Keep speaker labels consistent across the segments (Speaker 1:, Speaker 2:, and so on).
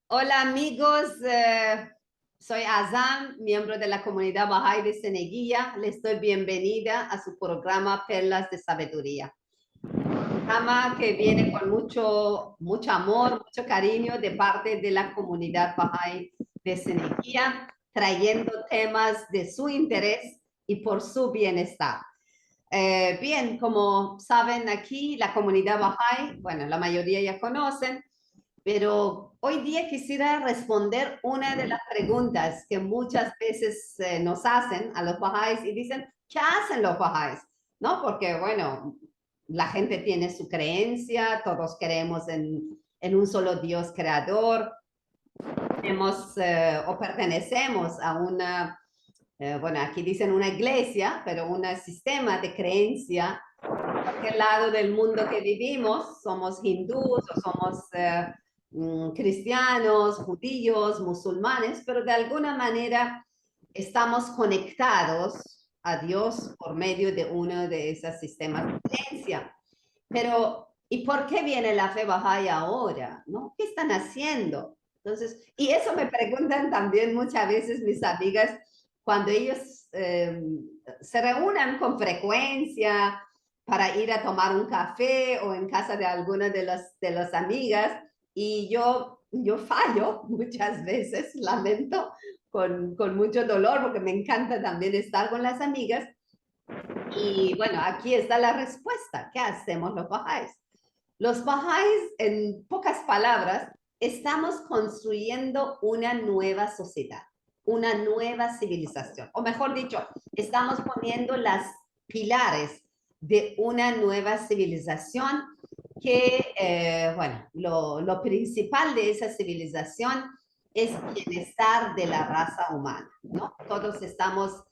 Speaker 1: Hola amigos, soy Azam, miembro de la comunidad Bahá'í de Ceneguía. Les doy bienvenida a su programa Perlas de Sabiduría. Un programa que viene con mucho amor, mucho cariño de parte de la comunidad Bahá'í de Ceneguía, trayendo temas de su interés y por su bienestar. Bien, como saben aquí, la comunidad Bahá'í, bueno, la mayoría ya conocen, pero hoy día quisiera responder una de las preguntas que muchas veces nos hacen a los bahá'ís y dicen, ¿qué hacen los bahá'ís? ¿No? Porque, bueno, la gente tiene su creencia, todos creemos en un solo Dios creador, o pertenecemos a una, bueno, aquí dicen una iglesia, pero un sistema de creencia. En cualquier lado del mundo que vivimos, somos hindús o somos cristianos, judíos, musulmanes, pero de alguna manera estamos conectados a Dios por medio de uno de esos sistemas de creencia. Pero, ¿y por qué viene la fe Bahá'í ahora? ¿No? ¿Qué están haciendo? Entonces, y eso me preguntan también muchas veces mis amigas cuando ellos se reúnan con frecuencia para ir a tomar un café o en casa de alguna de las amigas y yo fallo muchas veces, lamento, con mucho dolor porque me encanta también estar con las amigas. Y bueno, aquí está la respuesta. ¿Qué hacemos los bahá'ís? Los bahá'ís, en pocas palabras, estamos construyendo una nueva sociedad, una nueva civilización, o mejor dicho, estamos poniendo las pilares de una nueva civilización que, bueno, lo principal de esa civilización es bienestar de la raza humana, ¿no? Todos estamos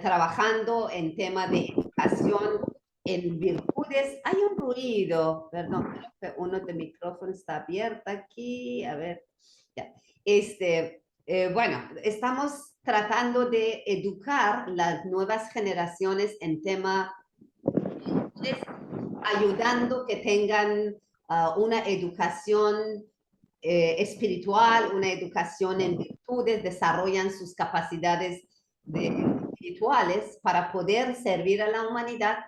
Speaker 1: trabajando en tema de educación, en virtudes. Hay un ruido, perdón, creo que uno de micrófonos está abierto aquí, a ver, ya. Bueno, estamos tratando de educar las nuevas generaciones en tema de virtudes, ayudando que tengan una educación espiritual, una educación en virtudes, desarrollan sus capacidades espirituales para poder servir a la humanidad.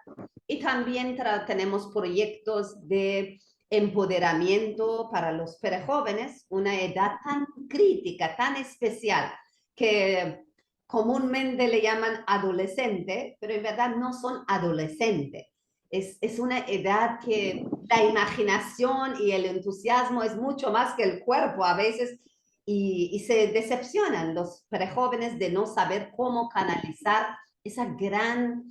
Speaker 1: Y también tenemos proyectos de empoderamiento para los prejóvenes, una edad tan crítica, tan especial, que comúnmente le llaman adolescente, pero en verdad no son adolescentes. Es una edad que la imaginación y el entusiasmo es mucho más que el cuerpo a veces y se decepcionan los prejóvenes de no saber cómo canalizar ese gran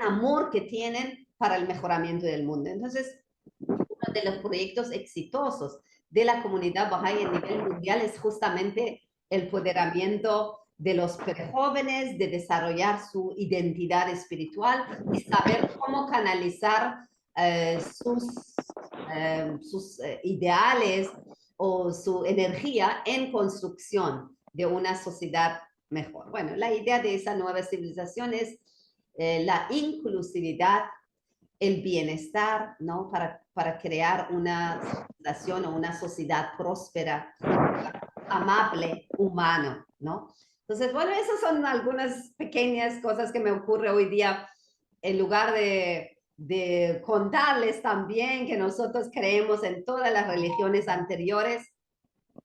Speaker 1: amor que tienen para el mejoramiento del mundo. Entonces, uno de los proyectos exitosos de la comunidad Bahá'í a nivel mundial es justamente el empoderamiento de los jóvenes, de desarrollar su identidad espiritual y saber cómo canalizar sus ideales o su energía en construcción de una sociedad mejor. Bueno, la idea de esa nueva civilización es la inclusividad, el bienestar, ¿no? Para crear una civilización o una sociedad próspera, amable, humano, ¿no? Entonces, bueno, esas son algunas pequeñas cosas que me ocurre hoy día en lugar de contarles también que nosotros creemos en todas las religiones anteriores,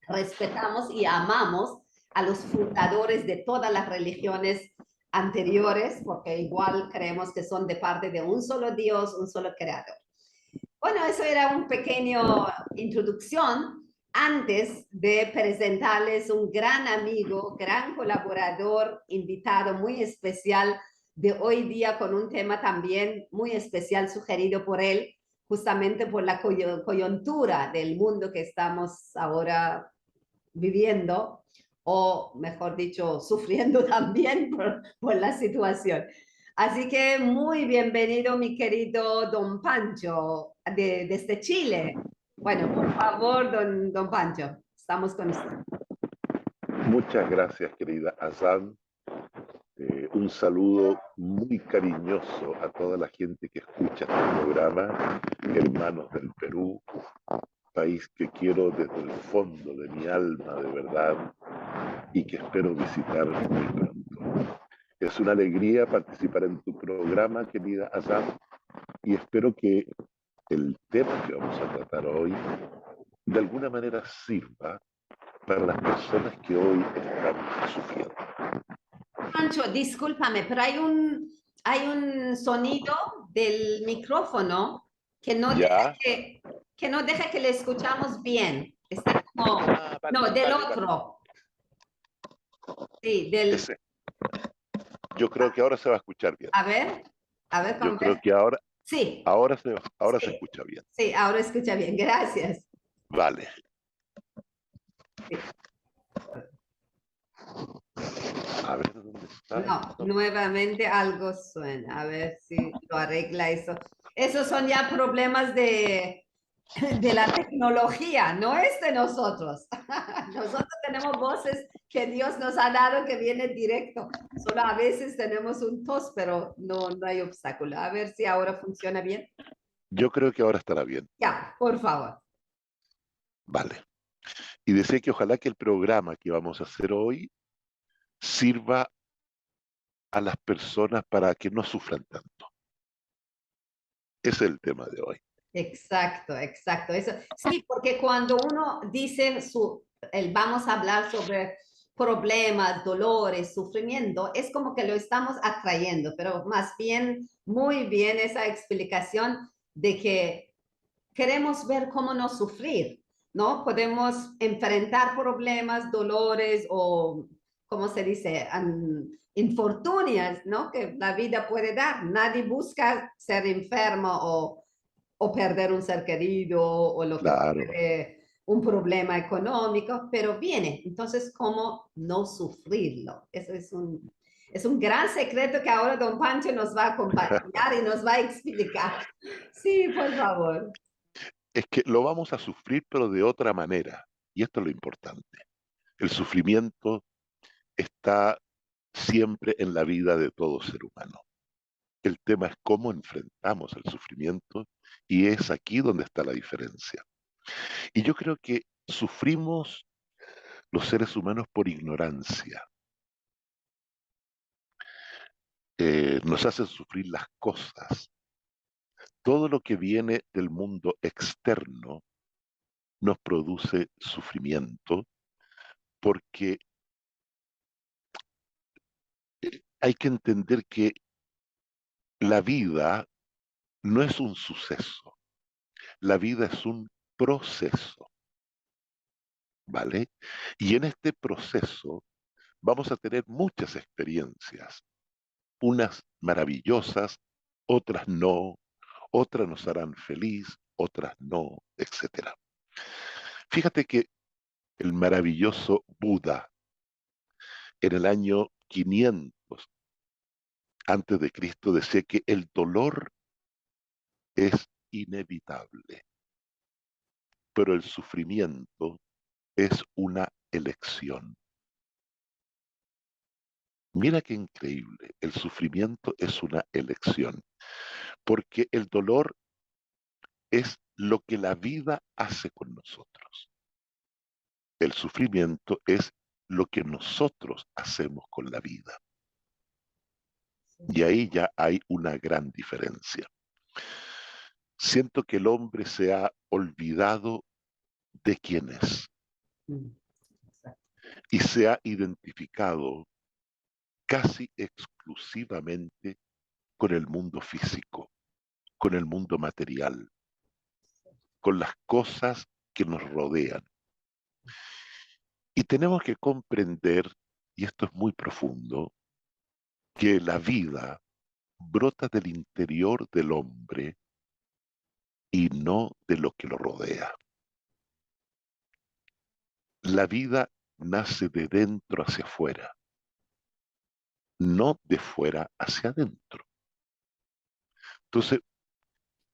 Speaker 1: respetamos y amamos a los fundadores de todas las religiones anteriores, porque igual creemos que son de parte de un solo Dios, un solo creador. Bueno, eso era un pequeño introducción antes de presentarles un gran amigo, gran colaborador, invitado muy especial de hoy día con un tema también muy especial sugerido por él, justamente por la coyuntura del mundo que estamos ahora viviendo, o mejor dicho, sufriendo también por la situación. Así que muy bienvenido, mi querido don Pancho, desde Chile. Bueno, por favor, don Pancho, estamos con usted.
Speaker 2: Muchas gracias, querida Azam. Un saludo muy cariñoso a toda la gente que escucha este programa, hermanos del Perú, país país que quiero desde el fondo de mi alma, de verdad, y que espero visitar muy pronto. Es una alegría participar en tu programa, querida Azam, y espero que el tema que vamos a tratar hoy de alguna manera sirva para las personas que hoy están sufriendo.
Speaker 1: Pancho, discúlpame, pero hay un sonido del micrófono que no deja
Speaker 2: ¿Ya?
Speaker 1: que no deja que le escuchamos bien. Está como, no, del
Speaker 2: Vale.
Speaker 1: otro. Sí, del,
Speaker 2: Ese. Yo creo que ahora se va a escuchar bien.
Speaker 1: a ver,
Speaker 2: Yo
Speaker 1: ¿cómo ves?
Speaker 2: creo que ahora,
Speaker 1: Sí,
Speaker 2: ahora se
Speaker 1: sí,
Speaker 2: escucha bien.
Speaker 1: sí, ahora escucha bien, gracias.
Speaker 2: Vale.
Speaker 1: Sí.
Speaker 2: A ver dónde está
Speaker 1: No,
Speaker 2: esto.
Speaker 1: nuevamente algo suena. A ver si lo arregla eso. Esos son ya problemas de la tecnología, no es de nosotros. Nosotros tenemos voces que Dios nos ha dado que vienen directo. Solo a veces tenemos un tos, pero no hay obstáculo. A ver si ahora funciona bien.
Speaker 2: Yo creo que ahora estará bien.
Speaker 1: Ya, por favor.
Speaker 2: Vale. Y decía que ojalá que el programa que vamos a hacer hoy sirva a las personas para que no sufran tanto. Ese es el tema de hoy.
Speaker 1: Exacto, exacto. Eso, sí, porque cuando uno dice vamos a hablar sobre problemas, dolores, sufrimiento, es como que lo estamos atrayendo, pero más bien, muy bien esa explicación de que queremos ver cómo no sufrir, ¿no? Podemos enfrentar problemas, dolores o, ¿cómo se dice? Infortunias, ¿no? Que la vida puede dar. Nadie busca ser enfermo o perder un ser querido o lo que
Speaker 2: Claro.
Speaker 1: fuere, un problema económico, pero viene. Entonces, ¿cómo no sufrirlo? Eso es un gran secreto que ahora don Pancho nos va a acompañar y nos va a explicar. Sí, por favor.
Speaker 2: Es que lo vamos a sufrir, pero de otra manera. Y esto es lo importante. El sufrimiento está siempre en la vida de todo ser humano. El tema es cómo enfrentamos el sufrimiento y es aquí donde está la diferencia. Y yo creo que sufrimos los seres humanos por ignorancia. Nos hacen sufrir las cosas. Todo lo que viene del mundo externo nos produce sufrimiento porque hay que entender que la vida no es un suceso, la vida es un proceso, ¿vale? Y en este proceso vamos a tener muchas experiencias, unas maravillosas, otras no, otras nos harán feliz, otras no, etcétera. Fíjate que el maravilloso Buda en el año 500 antes de Cristo decía que el dolor es inevitable, pero el sufrimiento es una elección. Mira qué increíble, el sufrimiento es una elección, porque el dolor es lo que la vida hace con nosotros. El sufrimiento es lo que nosotros hacemos con la vida. Y ahí ya hay una gran diferencia. Siento que el hombre se ha olvidado de quién es y se ha identificado casi exclusivamente con el mundo físico, con el mundo material, con las cosas que nos rodean. Y tenemos que comprender, y esto es muy profundo, que la vida brota del interior del hombre y no de lo que lo rodea. La vida nace de dentro hacia afuera, no de fuera hacia adentro. Entonces,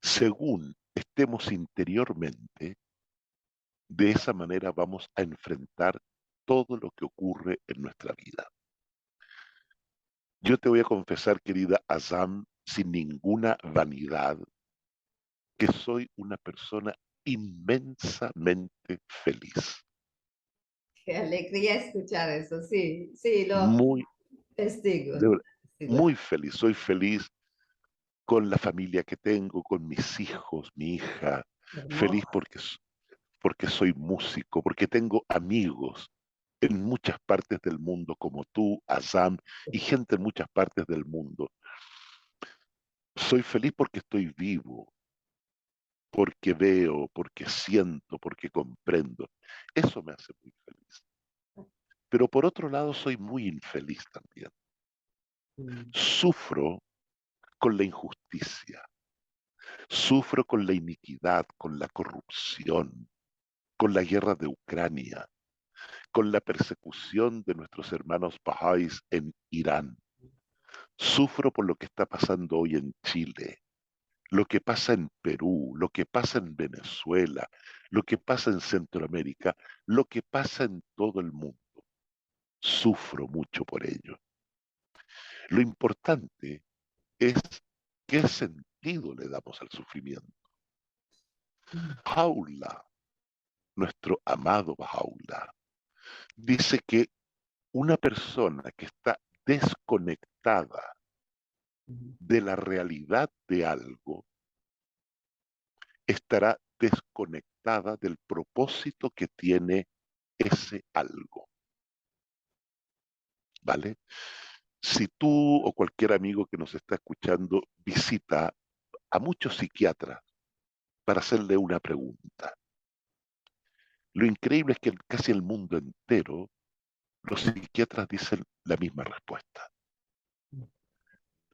Speaker 2: según estemos interiormente, de esa manera vamos a enfrentar todo lo que ocurre en nuestra vida. Yo te voy a confesar, querida Azam, sin ninguna vanidad, que soy una persona inmensamente feliz.
Speaker 1: Qué alegría escuchar eso, sí, sí, lo
Speaker 2: Muy,
Speaker 1: testigo.
Speaker 2: de ver-
Speaker 1: Testigo.
Speaker 2: muy feliz. Soy feliz con la familia que tengo, con mis hijos, mi hija. Feliz
Speaker 1: Hermoso.
Speaker 2: porque soy músico, porque tengo amigos en muchas partes del mundo como tú, Azam, y gente en muchas partes del mundo. Soy feliz porque estoy vivo, porque veo, porque siento, porque comprendo. Eso me hace muy feliz. Pero por otro lado, soy muy infeliz también.
Speaker 1: Mm.
Speaker 2: Sufro con la injusticia, sufro con la iniquidad, con la corrupción, con la guerra de Ucrania, con la persecución de nuestros hermanos bahá'ís en Irán. Sufro por lo que está pasando hoy en Chile, lo que pasa en Perú, lo que pasa en Venezuela, lo que pasa en Centroamérica, lo que pasa en todo el mundo. Sufro mucho por ello. Lo importante es qué sentido le damos al sufrimiento. Paula, nuestro amado Bahá'u'lláh, dice que una persona que está desconectada de la realidad de algo estará desconectada del propósito que tiene ese algo, ¿vale? Si tú o cualquier amigo que nos está escuchando visita a muchos psiquiatras para hacerle una pregunta, lo increíble es que en casi el mundo entero los psiquiatras dicen la misma respuesta.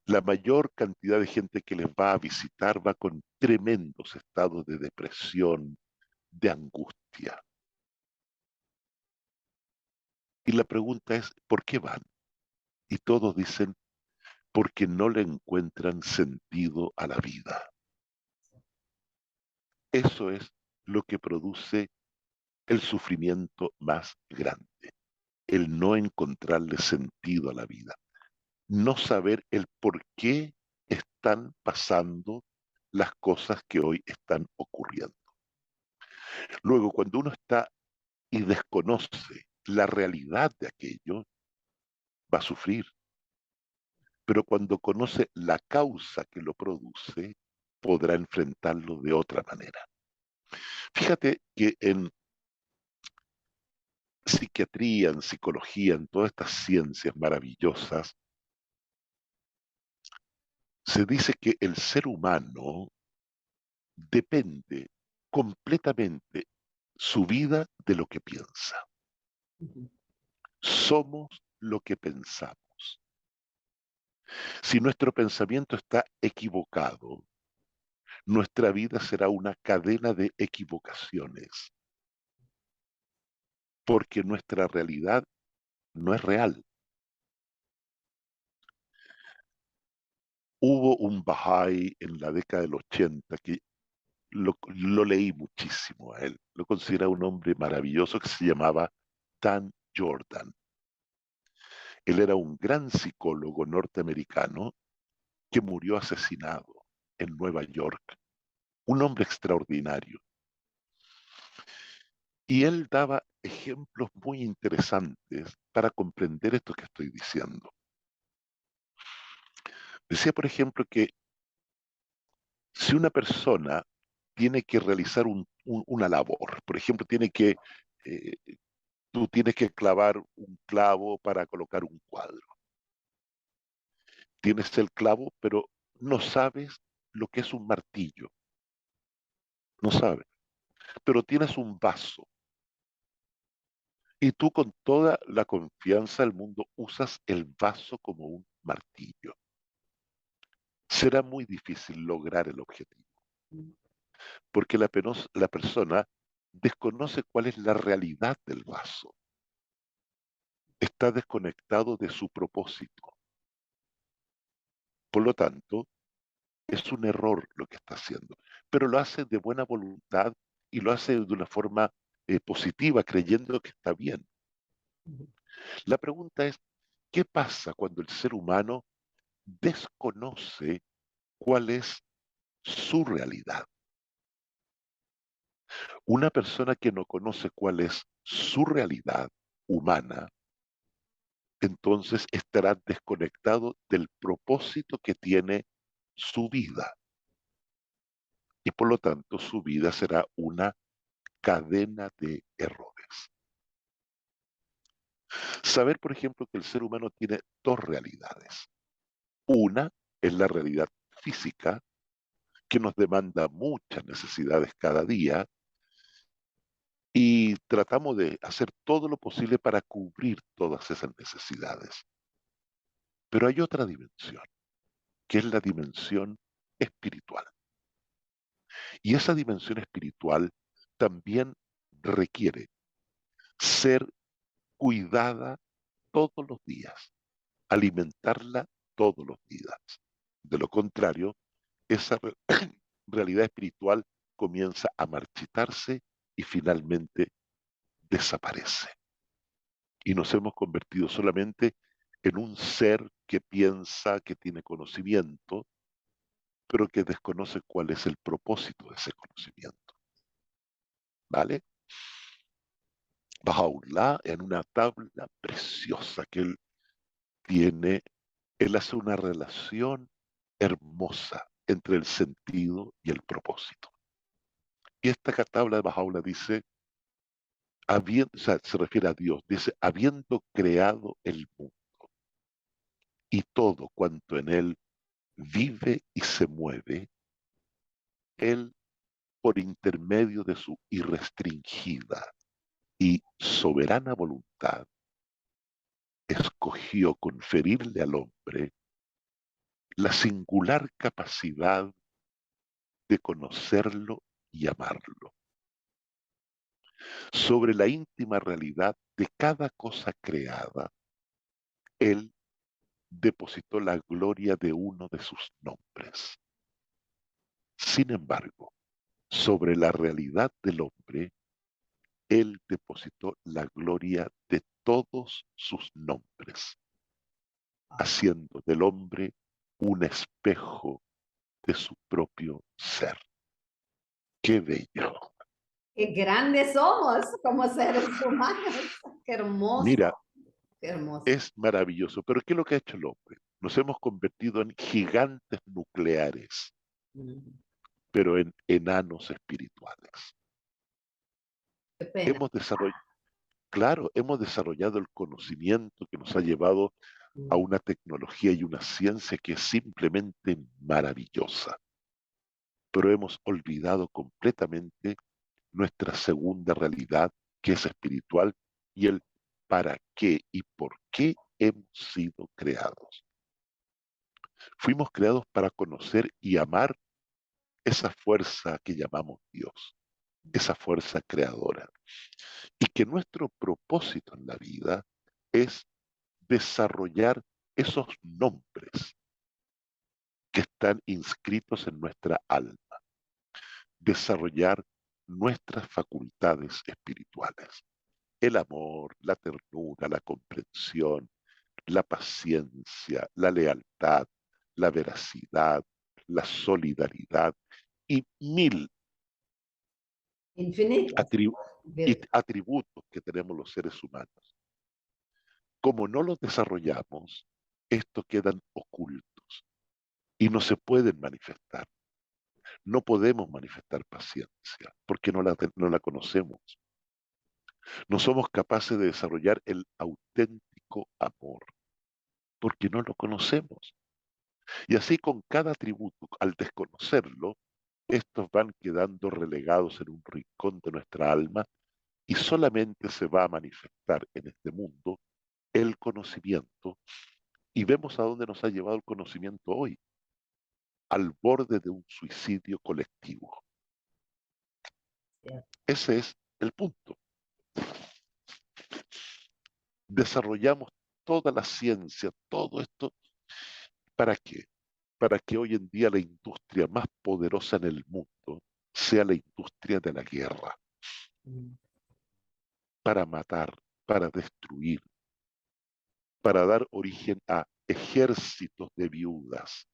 Speaker 2: La mayor cantidad de gente que les va a visitar va con tremendos estados de depresión, de angustia. Y la pregunta es, ¿por qué van? Y todos dicen, porque no le encuentran sentido a la vida. Eso es lo que produce el sufrimiento más grande, el no encontrarle sentido a la vida, no saber el por qué están pasando las cosas que hoy están ocurriendo. Luego, cuando uno está y desconoce la realidad de aquello, va a sufrir. Pero cuando conoce la causa que lo produce, podrá enfrentarlo de otra manera. Fíjate que en psiquiatría, en psicología, en todas estas ciencias maravillosas, se dice que el ser humano depende completamente su vida de lo que piensa. Somos lo que pensamos. Si nuestro pensamiento está equivocado, nuestra vida será una cadena de equivocaciones, porque nuestra realidad no es real. Hubo un Bahá'í en la década del 80 que lo leí muchísimo a él. Lo considera un hombre maravilloso que se llamaba Dan Jordan. Él era un gran psicólogo norteamericano que murió asesinado en Nueva York. Un hombre extraordinario. Y él daba ejemplos muy interesantes para comprender esto que estoy diciendo. Decía, por ejemplo, que si una persona tiene que realizar una labor, por ejemplo, eh, tú tienes que clavar un clavo para colocar un cuadro. Tienes el clavo, pero no sabes lo que es un martillo, no sabes, pero tienes un vaso y tú con toda la confianza del mundo usas el vaso como un martillo. Será muy difícil lograr el objetivo, porque la persona desconoce cuál es la realidad del vaso, está desconectado de su propósito. Por lo tanto, es un error lo que está haciendo, pero lo hace de buena voluntad y lo hace de una forma positiva, creyendo que está bien. La pregunta es, ¿qué pasa cuando el ser humano desconoce cuál es su realidad? Una persona que no conoce cuál es su realidad humana, entonces estará desconectado del propósito que tiene su vida. Y por lo tanto su vida será una cadena de errores. Saber, por ejemplo, que el ser humano tiene dos realidades. Una es la realidad física, que nos demanda muchas necesidades cada día y tratamos de hacer todo lo posible para cubrir todas esas necesidades. Pero hay otra dimensión, que es la dimensión espiritual. Y esa dimensión espiritual también requiere ser cuidada todos los días, alimentarla todos los días. De lo contrario, esa realidad espiritual comienza a marchitarse y finalmente desaparece. Y nos hemos convertido solamente en un ser que piensa, que tiene conocimiento, pero que desconoce cuál es el propósito de ese conocimiento. ¿Vale? Baha'u'lláh, en una tabla preciosa que él tiene, él hace una relación hermosa entre el sentido y el propósito. Y esta tabla de Baha'u'lláh dice, o sea, se refiere a Dios, dice, habiendo creado el mundo y todo cuanto en él vive y se mueve, él, por intermedio de su irrestringida y soberana voluntad, escogió conferirle al hombre la singular capacidad de conocerlo y amarlo. Sobre la íntima realidad de cada cosa creada, él depositó la gloria de uno de sus nombres. Sin embargo, sobre la realidad del hombre, él depositó la gloria de todos sus nombres, haciendo del hombre un espejo de su propio ser. ¡Qué bello!
Speaker 1: Qué grandes somos como seres humanos. Qué hermoso,
Speaker 2: Mira,
Speaker 1: qué hermoso.
Speaker 2: es maravilloso, pero ¿qué es lo que ha hecho el hombre? Nos hemos convertido en gigantes nucleares, pero en enanos espirituales.
Speaker 1: Qué pena.
Speaker 2: Hemos desarrollado, claro, hemos desarrollado el conocimiento que nos ha llevado a una tecnología y una ciencia que es simplemente maravillosa, pero hemos olvidado completamente nuestra segunda realidad, que es espiritual, y el para qué y por qué hemos sido creados. Fuimos creados para conocer y amar esa fuerza que llamamos Dios, esa fuerza creadora. Y que nuestro propósito en la vida es desarrollar esos nombres que están inscritos en nuestra alma, desarrollar nuestras facultades espirituales. El amor, la ternura, la comprensión, la paciencia, la lealtad, la veracidad, la solidaridad y mil
Speaker 1: Infinitas.
Speaker 2: atributos que tenemos los seres humanos. Como no los desarrollamos, estos quedan ocultos y no se pueden manifestar. No podemos manifestar paciencia porque no la conocemos. No somos capaces de desarrollar el auténtico amor porque no lo conocemos. Y así con cada atributo, al desconocerlo, estos van quedando relegados en un rincón de nuestra alma y solamente se va a manifestar en este mundo el conocimiento. Y vemos a dónde nos ha llevado el conocimiento hoy, al borde de un suicidio colectivo. Ese es el punto. Desarrollamos toda la ciencia, todo esto, ¿para qué? Para que hoy en día la industria más poderosa en el mundo sea la industria de la guerra, para matar, para destruir, para dar origen a ejércitos de viudas,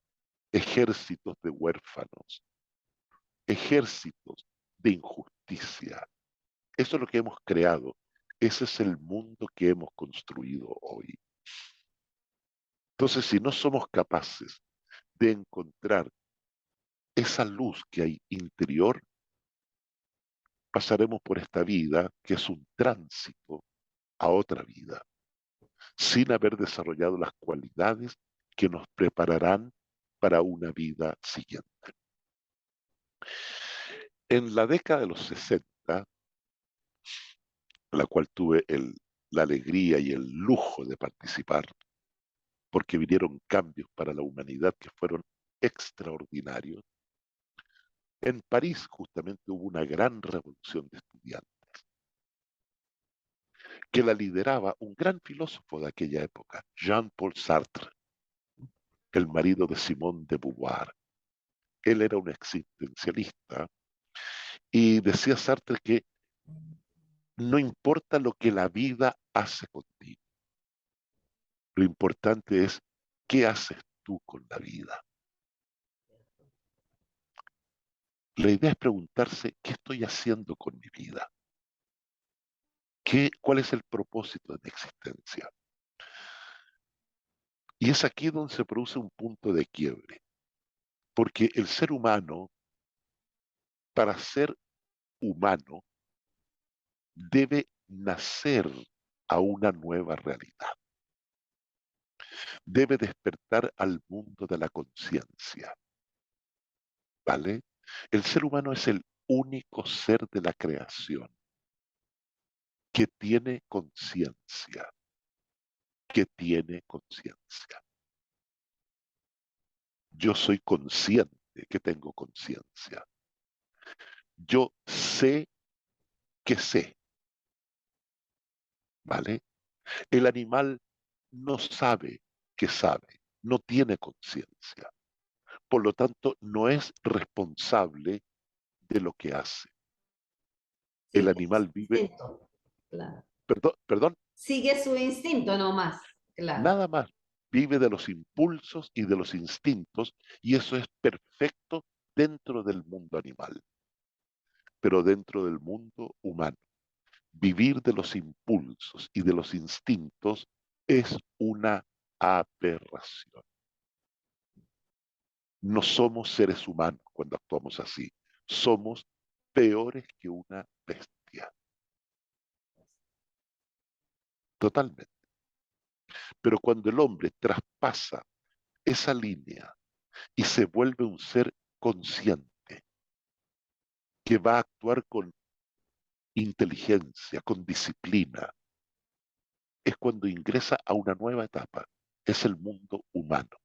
Speaker 2: ejércitos de huérfanos, ejércitos de injusticias. justicia. Eso es lo que hemos creado. Ese es el mundo que hemos construido hoy. Entonces, si no somos capaces de encontrar esa luz que hay interior, pasaremos por esta vida, que es un tránsito a otra vida, sin haber desarrollado las cualidades que nos prepararán para una vida siguiente. En la década de los 60, la cual tuve la alegría y el lujo de participar, porque vinieron cambios para la humanidad que fueron extraordinarios, en París justamente hubo una gran revolución de estudiantes, que la lideraba un gran filósofo de aquella época, Jean-Paul Sartre, el marido de Simone de Beauvoir. Él era un existencialista y decía Sartre que no importa lo que la vida hace contigo, lo importante es qué haces tú con la vida. La idea es preguntarse qué estoy haciendo con mi vida, cuál es el propósito de mi existencia. Y es aquí donde se produce un punto de quiebre, porque el ser humano, para ser humano, debe nacer a una nueva realidad. Debe despertar al mundo de la conciencia, ¿vale? El ser humano es el único ser de la creación que tiene conciencia, que tiene conciencia. Yo soy consciente que tengo conciencia. Yo sé que sé, ¿vale? El animal no sabe que sabe, no tiene conciencia. Por lo tanto, no es responsable de lo que hace. El
Speaker 1: Sigue su
Speaker 2: animal vive,
Speaker 1: instinto, claro.
Speaker 2: perdón,
Speaker 1: Sigue su instinto nomás, claro.
Speaker 2: nada más, vive de los impulsos y de los instintos, y eso es perfecto dentro del mundo animal. Pero dentro del mundo humano, vivir de los impulsos y de los instintos es una aberración. No somos seres humanos cuando actuamos así. Somos peores que una bestia. Totalmente. Pero cuando el hombre traspasa esa línea y se vuelve un ser consciente, que va a actuar con inteligencia, con disciplina, es cuando ingresa a una nueva etapa. Es el mundo humano.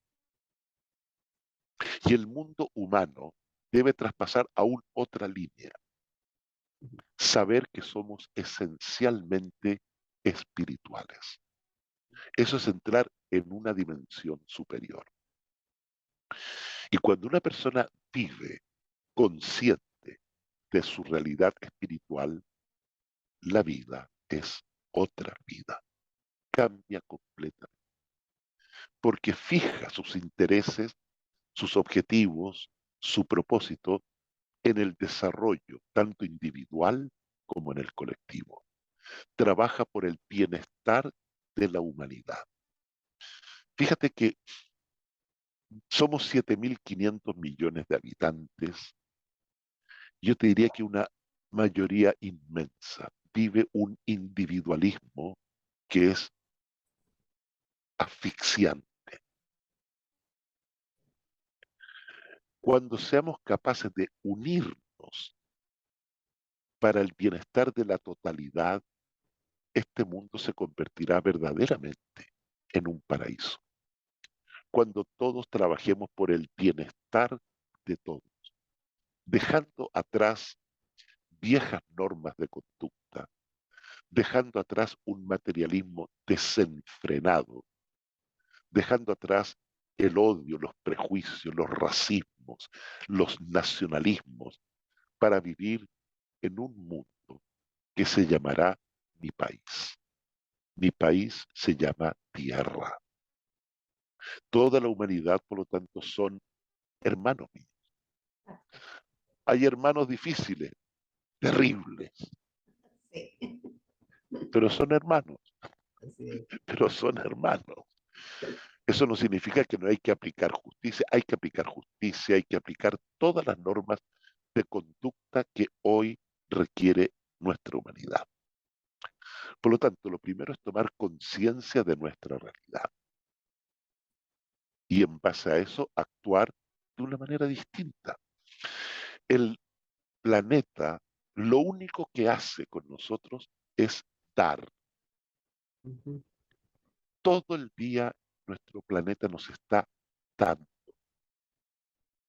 Speaker 2: Y el mundo humano debe traspasar aún otra línea. Saber que somos esencialmente espirituales. Eso es entrar en una dimensión superior. Y cuando una persona vive consciente de su realidad espiritual, la vida es otra vida. Cambia completamente. Porque fija sus intereses, sus objetivos, su propósito en el desarrollo, tanto individual como en el colectivo. Trabaja por el bienestar de la humanidad. Fíjate que somos 7.500 millones de habitantes. Yo te diría que una mayoría inmensa vive un individualismo que es asfixiante. Cuando seamos capaces de unirnos para el bienestar de la totalidad, este mundo se convertirá verdaderamente en un paraíso. Cuando todos trabajemos por el bienestar de todos, dejando atrás viejas normas de conducta, dejando atrás un materialismo desenfrenado, dejando atrás el odio, los prejuicios, los racismos, los nacionalismos, para vivir en un mundo que se llamará mi país. Mi país se llama tierra. Toda la humanidad, por lo tanto, son hermanos míos. Hay hermanos difíciles, terribles,
Speaker 1: Sí,
Speaker 2: pero son hermanos,
Speaker 1: así es.
Speaker 2: pero son hermanos. Eso no significa que no hay que aplicar justicia, hay que aplicar justicia, hay que aplicar todas las normas de conducta que hoy requiere nuestra humanidad. Por lo tanto, lo primero es tomar conciencia de nuestra realidad y en base a eso actuar de una manera distinta. El planeta lo único que hace con nosotros es dar.
Speaker 1: Ujú.
Speaker 2: Todo el día nuestro planeta nos está dando,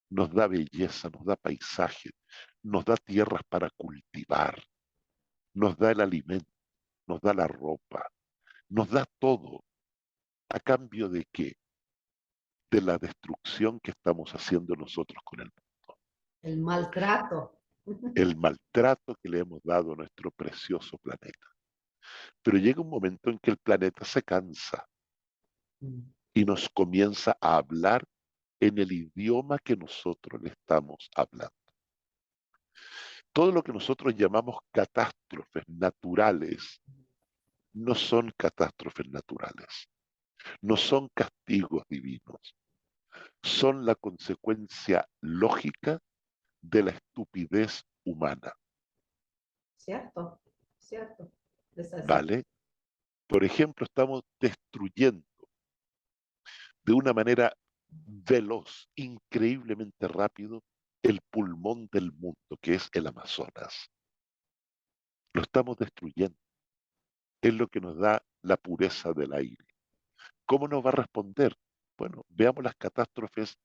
Speaker 2: nos da belleza, nos da paisaje, nos da tierras para cultivar, nos da el alimento, nos da la ropa, nos da todo. ¿A cambio de qué? De la destrucción que estamos haciendo nosotros con el mundo.
Speaker 1: El maltrato.
Speaker 2: El maltrato que le hemos dado a nuestro precioso planeta. Pero llega un momento en que el planeta se cansa
Speaker 1: Mm.
Speaker 2: y nos comienza a hablar en el idioma que nosotros le estamos hablando. Todo lo que nosotros llamamos catástrofes naturales no son catástrofes naturales, no son castigos divinos, son la consecuencia lógica de la estupidez humana,
Speaker 1: Cierto, cierto. Es así.
Speaker 2: ¿vale? Por ejemplo, estamos destruyendo de una manera veloz, increíblemente rápido, el pulmón del mundo, que es el Amazonas. Lo estamos destruyendo. Es lo que nos da la pureza del aire. ¿Cómo nos va a responder? Bueno, veamos las catástrofes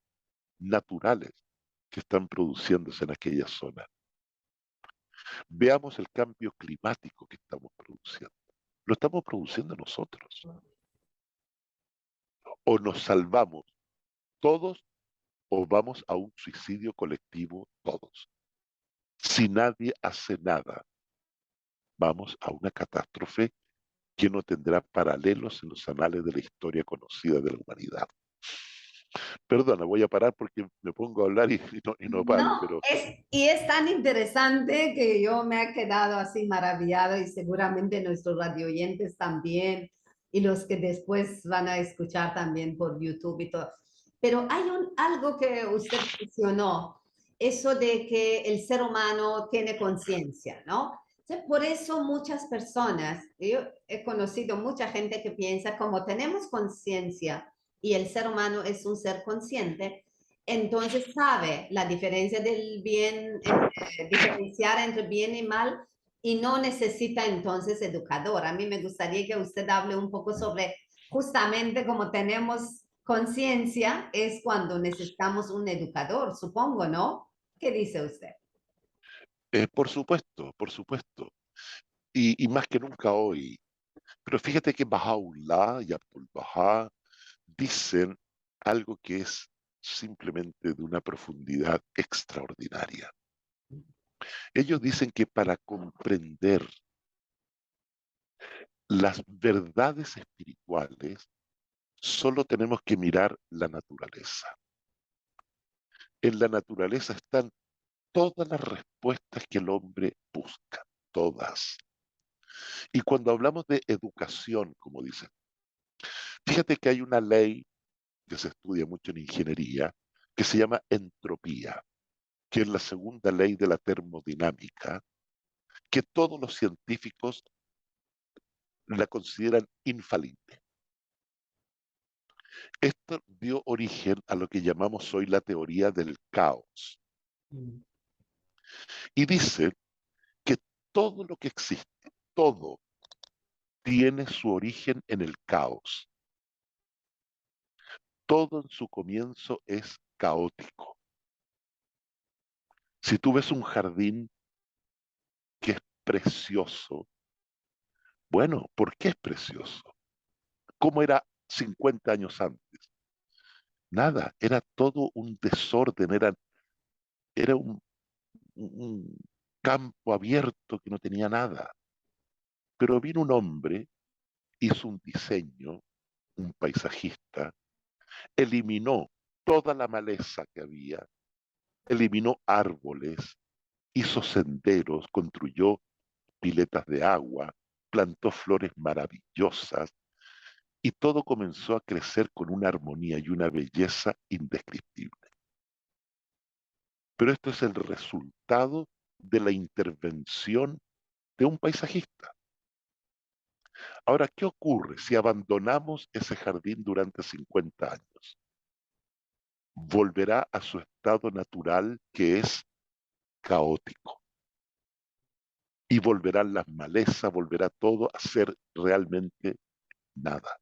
Speaker 2: naturales que están produciéndose en aquella zona. Veamos el cambio climático que estamos produciendo. Lo estamos produciendo nosotros. O nos salvamos todos o vamos a un suicidio colectivo todos. Si nadie hace nada, vamos a una catástrofe que no tendrá paralelos en los anales de la historia conocida de la humanidad. Perdona, voy a parar porque me pongo a hablar y no paro,
Speaker 1: No,
Speaker 2: pero
Speaker 1: y es tan interesante que yo me he quedado así maravillado y seguramente nuestros radioyentes también y los que después van a escuchar también por YouTube y todo. Pero hay algo que usted mencionó, eso de que el ser humano tiene conciencia, ¿no? Entonces, por eso muchas personas, yo he conocido mucha gente que piensa como tenemos conciencia y el ser humano es un ser consciente, entonces sabe la diferencia del bien, diferenciar entre bien y mal y no necesita entonces educador. A mí me gustaría que usted hable un poco sobre justamente como tenemos conciencia es cuando necesitamos un educador, supongo, ¿no? ¿Qué dice usted?
Speaker 2: por supuesto, por supuesto. Y más que nunca hoy. Pero fíjate que Bahá'u'lláh y Abdul Bahá dicen algo que es simplemente de una profundidad extraordinaria. Ellos dicen que para comprender las verdades espirituales, solo tenemos que mirar la naturaleza. En la naturaleza están todas las respuestas que el hombre busca, todas. Y cuando hablamos de educación, como dicen, fíjate que hay una ley que se estudia mucho en ingeniería, que se llama entropía, que es la segunda ley de la termodinámica, que todos los científicos la consideran infalible. Esto dio origen a lo que llamamos hoy la teoría del caos.
Speaker 1: Mm.
Speaker 2: Y dice que todo lo que existe, todo, tiene su origen en el caos. Todo en su comienzo es caótico. Si tú ves un jardín que es precioso, bueno, ¿por qué es precioso? ¿Cómo era 50 años antes? Nada, era todo un desorden, era un campo abierto que no tenía nada. Pero vino un hombre, hizo un diseño, un paisajista, eliminó toda la maleza que había, eliminó árboles, hizo senderos, construyó piletas de agua, plantó flores maravillosas y todo comenzó a crecer con una armonía y una belleza indescriptible. Pero esto es el resultado de la intervención de un paisajista. Ahora, ¿qué ocurre si abandonamos ese jardín durante 50 años? Volverá a su estado natural, que es caótico. Y volverán las malezas, volverá todo a ser realmente nada.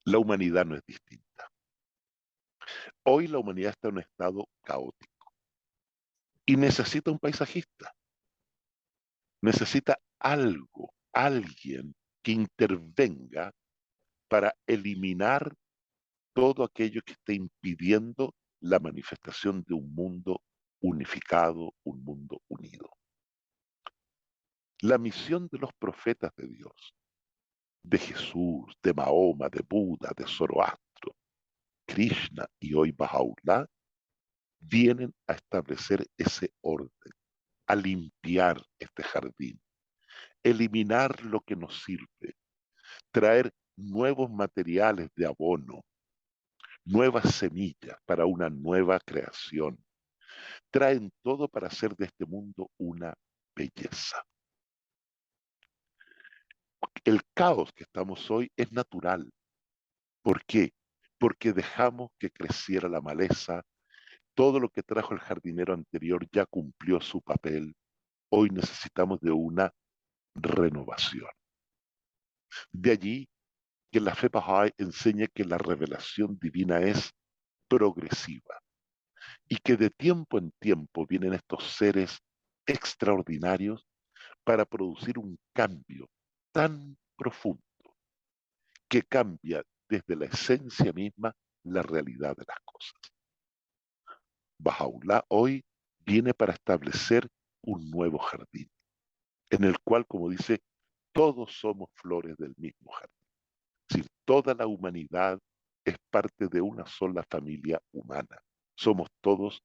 Speaker 2: La humanidad no es distinta. Hoy la humanidad está en un estado caótico y necesita un paisajista, necesita algo, alguien que intervenga para eliminar todo aquello que esté impidiendo la manifestación de un mundo unificado, un mundo unido. La misión de los profetas de Dios, de Jesús, de Mahoma, de Buda, de Zoroastro, Krishna y hoy Baha'u'lláh, vienen a establecer ese orden, a limpiar este jardín, eliminar lo que nos sirve, traer nuevos materiales de abono, nuevas semillas para una nueva creación. Traen todo para hacer de este mundo una belleza. El caos que estamos hoy es natural. ¿Por qué? Porque dejamos que creciera la maleza. Todo lo que trajo el jardinero anterior ya cumplió su papel. Hoy necesitamos de una renovación. De allí que la fe Bahá'í enseña que la revelación divina es progresiva y que de tiempo en tiempo vienen estos seres extraordinarios para producir un cambio tan profundo que cambia desde la esencia misma la realidad de las cosas. Baha'u'lláh hoy viene para establecer un nuevo jardín, en el cual, como dice, todos somos flores del mismo jardín. Es decir, toda la humanidad es parte de una sola familia humana. Somos todos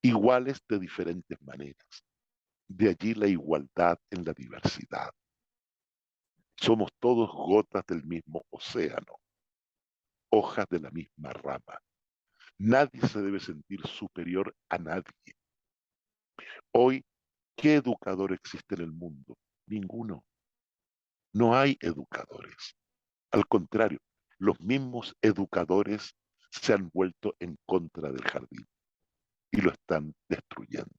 Speaker 2: iguales de diferentes maneras. De allí la igualdad en la diversidad. Somos todos gotas del mismo océano, hojas de la misma rama. Nadie se debe sentir superior a nadie. Hoy, ¿qué educador existe en el mundo? Ninguno. No hay educadores. Al contrario, los mismos educadores se han vuelto en contra del jardín y lo están destruyendo.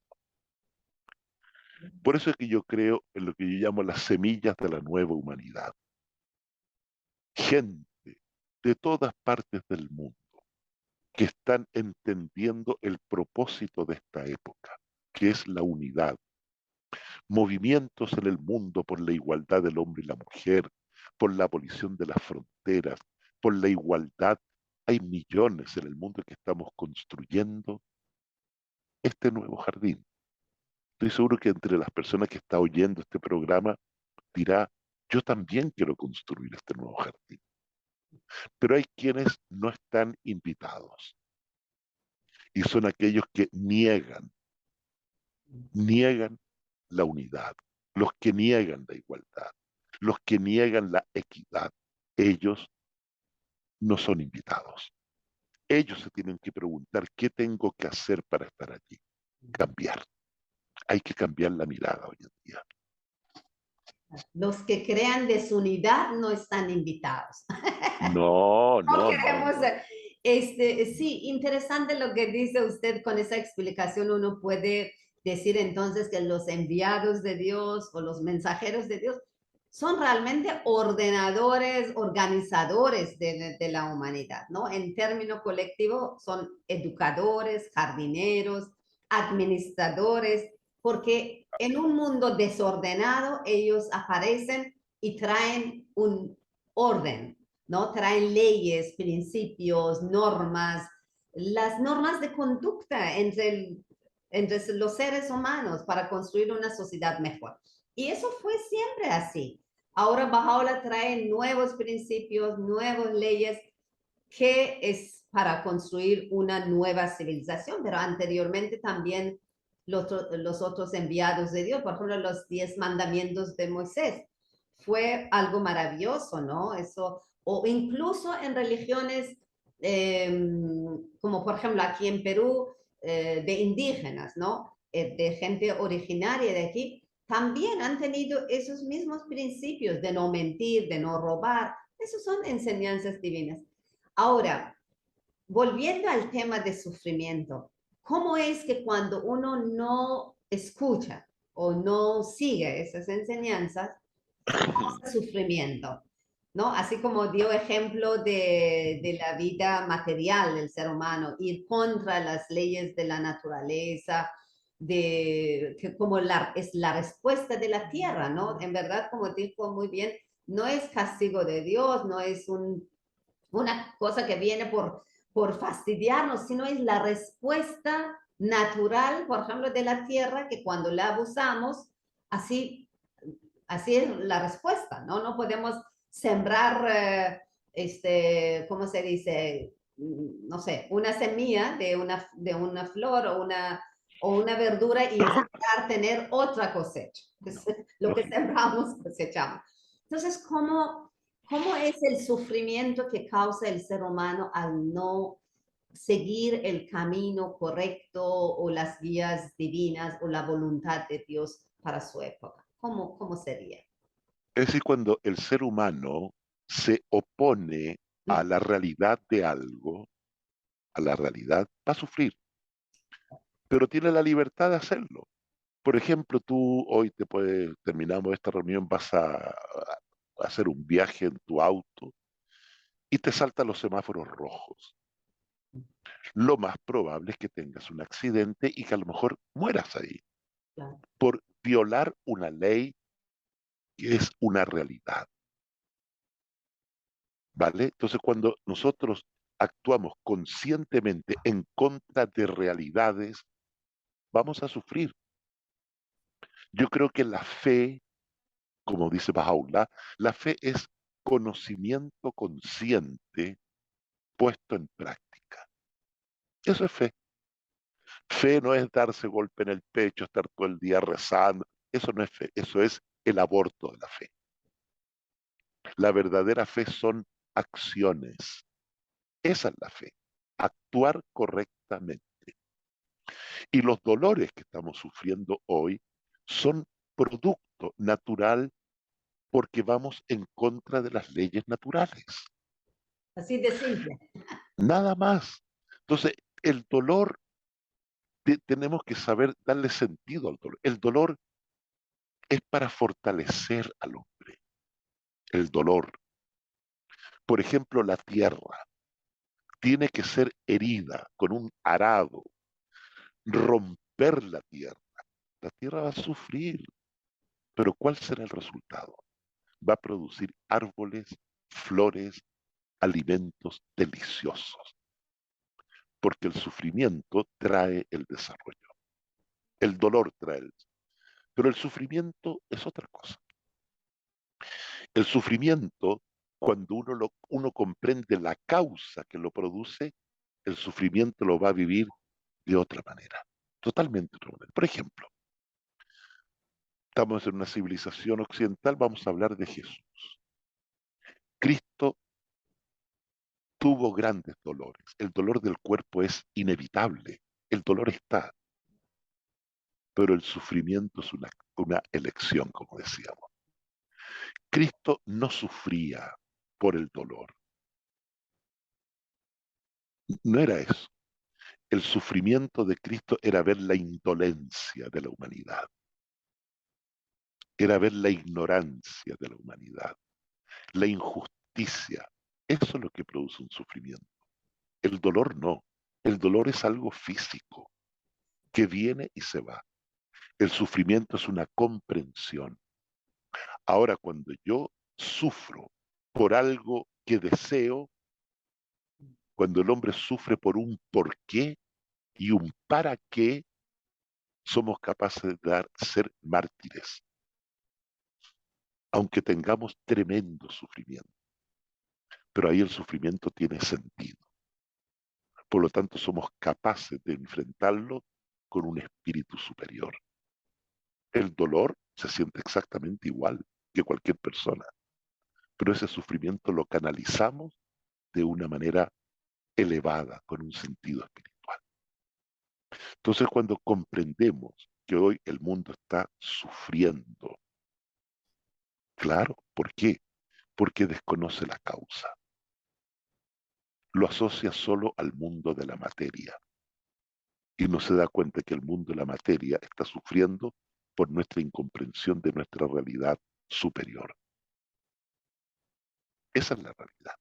Speaker 2: Por eso es que yo creo en lo que yo llamo las semillas de la nueva humanidad. Gente de todas partes del mundo que están entendiendo el propósito de esta época, que es la unidad. Movimientos en el mundo por la igualdad del hombre y la mujer, por la abolición de las fronteras, por la igualdad. Hay millones en el mundo que estamos construyendo este nuevo jardín. Estoy seguro que entre las personas que están oyendo este programa dirá, yo también quiero construir este nuevo jardín. Pero hay quienes no están invitados y son aquellos que niegan la unidad, los que niegan la igualdad, los que niegan la equidad. Ellos no son invitados. Ellos se tienen que preguntar qué tengo que hacer para estar allí. Cambiar. Hay que cambiar la mirada hoy en día.
Speaker 1: Los que crean desunidad no están invitados.
Speaker 2: No,
Speaker 1: No
Speaker 2: no, no,
Speaker 1: queremos,
Speaker 2: no.
Speaker 1: sí, interesante lo que dice usted. Con esa explicación uno puede decir entonces que los enviados de Dios o los mensajeros de Dios son realmente ordenadores, organizadores de la humanidad, ¿no? En término colectivo son educadores, jardineros, administradores, porque en un mundo desordenado ellos aparecen y traen un orden, ¿no? Traen leyes, principios, normas, las normas de conducta entre los seres humanos para construir una sociedad mejor. Y eso fue siempre así. Ahora Baha'u'lláh trae nuevos principios, nuevas leyes que es para construir una nueva civilización, pero anteriormente también los otros enviados de Dios, por ejemplo, los 10 mandamientos de Moisés. Fue algo maravilloso, ¿no? Eso, o incluso en religiones como por ejemplo aquí en Perú, de indígenas, ¿no? De gente originaria de aquí, también han tenido esos mismos principios de no mentir, de no robar. Esas son enseñanzas divinas. Ahora, volviendo al tema de sufrimiento, ¿cómo es que cuando uno no escucha o no sigue esas enseñanzas, causa sufrimiento? ¿No? Así como dio ejemplo de la vida material del ser humano, ir contra las leyes de la naturaleza, de que como es la respuesta de la tierra, ¿no? En verdad, como dijo muy bien, no es castigo de Dios, no es una cosa que viene por fastidiarnos, sino es la respuesta natural, por ejemplo, de la tierra, que cuando la abusamos, así, así es la respuesta, ¿no? No podemos sembrar, ¿cómo se dice? No sé, una semilla de una flor o una verdura y esperar tener otra cosecha.
Speaker 2: No,
Speaker 1: Lo que
Speaker 2: lógico.
Speaker 1: sembramos, cosechamos. Entonces, ¿cómo es el sufrimiento que causa el ser humano al no seguir el camino correcto o las guías divinas o la voluntad de Dios para su época? ¿Cómo sería?
Speaker 2: Es decir, cuando el ser humano se opone a la realidad de algo, a la realidad, va a sufrir, pero tiene la libertad de hacerlo. Por ejemplo, tú hoy terminamos esta reunión, vas a hacer un viaje en tu auto y te saltan los semáforos rojos. Lo más probable es que tengas un accidente y que a lo mejor mueras ahí
Speaker 1: Claro.
Speaker 2: por violar una ley que es una realidad, ¿vale? Entonces, cuando nosotros actuamos conscientemente en contra de realidades, vamos a sufrir. Yo creo que la fe, como dice Bahá'u'lláh, la fe es conocimiento consciente puesto en práctica. Eso es fe. Fe no es darse golpe en el pecho, estar todo el día rezando. Eso no es fe, eso es el aborto de la fe. La verdadera fe son acciones. Esa es la fe. Actuar correctamente. Y los dolores que estamos sufriendo hoy son producto natural porque vamos en contra de las leyes naturales.
Speaker 1: Así de simple.
Speaker 2: Nada más. Entonces, el dolor, tenemos que saber darle sentido al dolor. El dolor es para fortalecer al hombre. El dolor. Por ejemplo, la tierra tiene que ser herida con un arado, romper la tierra. La tierra va a sufrir, pero ¿cuál será el resultado? Va a producir árboles, flores, alimentos deliciosos, porque el sufrimiento trae el desarrollo, el dolor trae pero el sufrimiento es otra cosa. El sufrimiento, cuando uno comprende la causa que lo produce, el sufrimiento lo va a vivir de otra manera, totalmente otra manera. Por ejemplo, estamos en una civilización occidental, vamos a hablar de Jesús. Cristo tuvo grandes dolores. El dolor del cuerpo es inevitable. El dolor está, pero el sufrimiento es una elección, como decíamos. Cristo no sufría por el dolor. No era eso. El sufrimiento de Cristo era ver la indolencia de la humanidad, era ver la ignorancia de la humanidad, la injusticia. Eso es lo que produce un sufrimiento. El dolor no. El dolor es algo físico que viene y se va. El sufrimiento es una comprensión. Ahora, cuando yo sufro por algo que deseo, cuando el hombre sufre por un por qué y un para qué, somos capaces de ser mártires, aunque tengamos tremendo sufrimiento. Pero ahí el sufrimiento tiene sentido. Por lo tanto, somos capaces de enfrentarlo con un espíritu superior. El dolor se siente exactamente igual que cualquier persona, pero ese sufrimiento lo canalizamos de una manera elevada, con un sentido espiritual. Entonces, cuando comprendemos que hoy el mundo está sufriendo, claro, ¿por qué? Porque desconoce la causa. Lo asocia solo al mundo de la materia y no se da cuenta que el mundo de la materia está sufriendo por nuestra incomprensión de nuestra realidad superior. Esa es la realidad.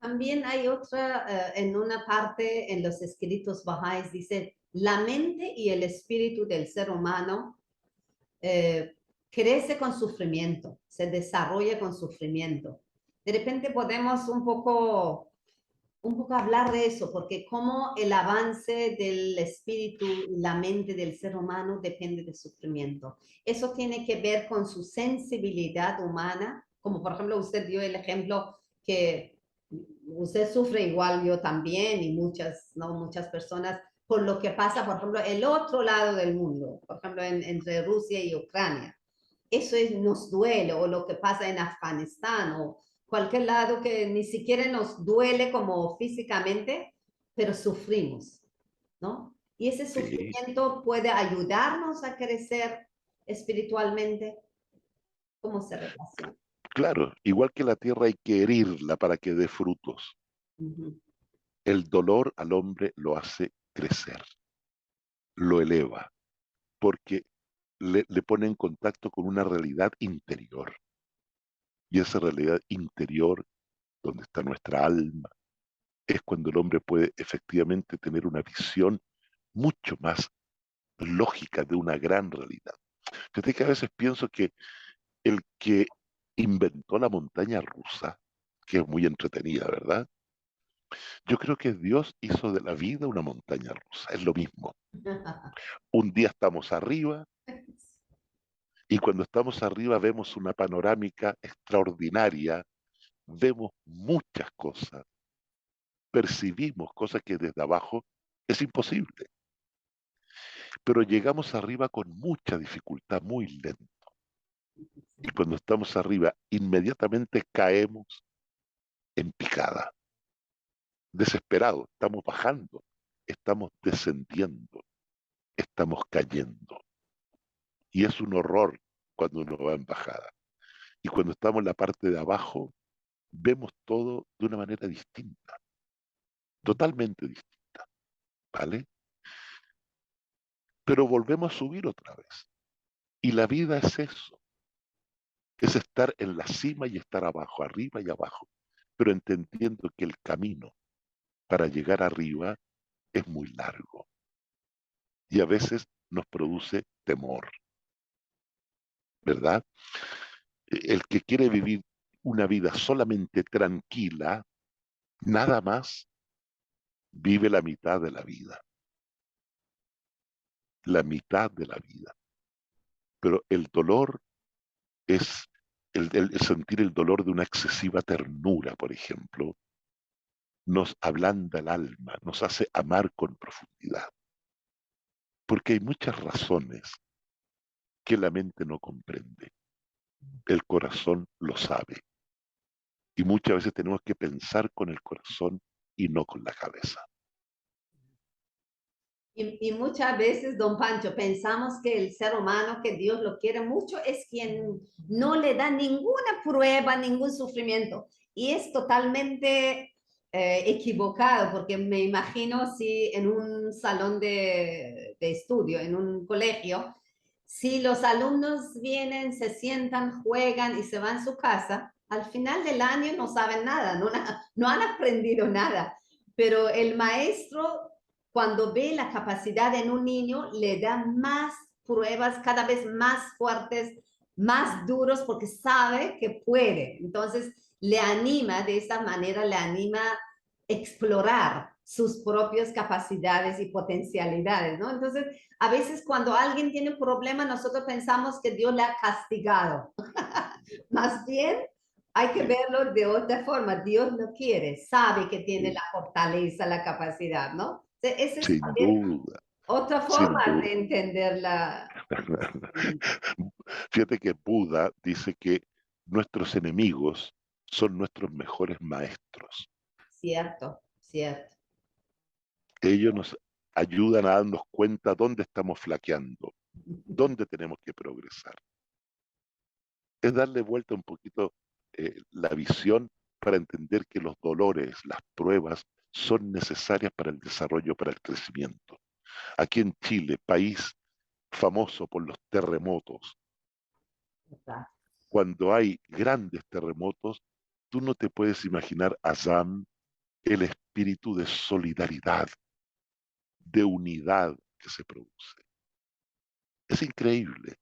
Speaker 1: También hay otra, en una parte en los escritos bahá'ís dice, la mente y el espíritu del ser humano crece con sufrimiento, se desarrolla con sufrimiento. De repente podemos un poco hablar de eso, porque como el avance del espíritu y la mente del ser humano depende del sufrimiento. Eso tiene que ver con su sensibilidad humana, como por ejemplo usted dio el ejemplo que usted sufre igual, yo también, y muchas, ¿no? Muchas personas, por lo que pasa, por ejemplo, el otro lado del mundo, por ejemplo, entre Rusia y Ucrania. Eso es, nos duele, o lo que pasa en Afganistán, o cualquier lado que ni siquiera nos duele como físicamente, pero sufrimos, ¿no? Y ese
Speaker 2: Sí,
Speaker 1: sufrimiento puede ayudarnos a crecer espiritualmente. ¿Cómo se relaciona?
Speaker 2: claro, igual que la tierra hay que herirla para que dé frutos.
Speaker 1: Ujú.
Speaker 2: El dolor al hombre lo hace crecer, lo eleva, porque le pone en contacto con una realidad interior. Y esa realidad interior, donde está nuestra alma, es cuando el hombre puede efectivamente tener una visión mucho más lógica de una gran realidad. Fíjate que a veces pienso que el que inventó la montaña rusa, que es muy entretenida, ¿verdad? Yo creo que Dios hizo de la vida una montaña rusa, es lo mismo. Un día estamos arriba y cuando estamos arriba vemos una panorámica extraordinaria, vemos muchas cosas, percibimos cosas que desde abajo es imposible, pero llegamos arriba con mucha dificultad, muy lento. Y cuando estamos arriba, inmediatamente caemos en picada, desesperados, estamos bajando, estamos descendiendo, estamos cayendo. Y es un horror cuando uno va en bajada. Y cuando estamos en la parte de abajo, vemos todo de una manera distinta, totalmente distinta, ¿vale? Pero volvemos a subir otra vez. Y la vida es eso, es estar en la cima y estar abajo, arriba y abajo, pero entendiendo que el camino para llegar arriba es muy largo y a veces nos produce temor, ¿verdad? El que quiere vivir una vida solamente tranquila, nada más vive la mitad de la vida, la mitad de la vida. Pero el dolor es el sentir el dolor de una excesiva ternura, por ejemplo, nos ablanda el alma, nos hace amar con profundidad. Porque hay muchas razones que la mente no comprende. El corazón lo sabe. Y muchas veces tenemos que pensar con el corazón y no con la cabeza.
Speaker 1: Y muchas veces, don Pancho, pensamos que el ser humano, que Dios lo quiere mucho, es quien no le da ninguna prueba, ningún sufrimiento. Y es totalmente equivocado, porque me imagino si en un salón de estudio, en un colegio, si los alumnos vienen, se sientan, juegan y se van a su casa, al final del año no saben nada, no han aprendido nada. Pero el maestro cuando ve la capacidad en un niño, le da más pruebas cada vez más fuertes, más duros, porque sabe que puede. Entonces, le anima de esa manera, le anima a explorar sus propias capacidades y potencialidades, ¿no? Entonces, a veces cuando alguien tiene un problema, nosotros pensamos que Dios le ha castigado. Más bien, hay que
Speaker 2: sí,
Speaker 1: verlo de otra forma. Dios lo quiere, sabe que tiene
Speaker 2: sí,
Speaker 1: la fortaleza, la capacidad, ¿no? Esa es
Speaker 2: sin
Speaker 1: también
Speaker 2: duda,
Speaker 1: otra
Speaker 2: sin
Speaker 1: forma
Speaker 2: duda.
Speaker 1: de entender
Speaker 2: Fíjate que Buda dice que nuestros enemigos son nuestros mejores maestros.
Speaker 1: cierto, cierto.
Speaker 2: Ellos nos ayudan a darnos cuenta dónde estamos flaqueando, dónde tenemos que progresar. Es darle vuelta un poquito la visión para entender que los dolores, las pruebas, son necesarias para el desarrollo, para el crecimiento. Aquí en Chile, país famoso por los terremotos, cuando hay grandes terremotos, tú no te puedes imaginar, Azam, el espíritu de solidaridad, de unidad que se produce. Es increíble.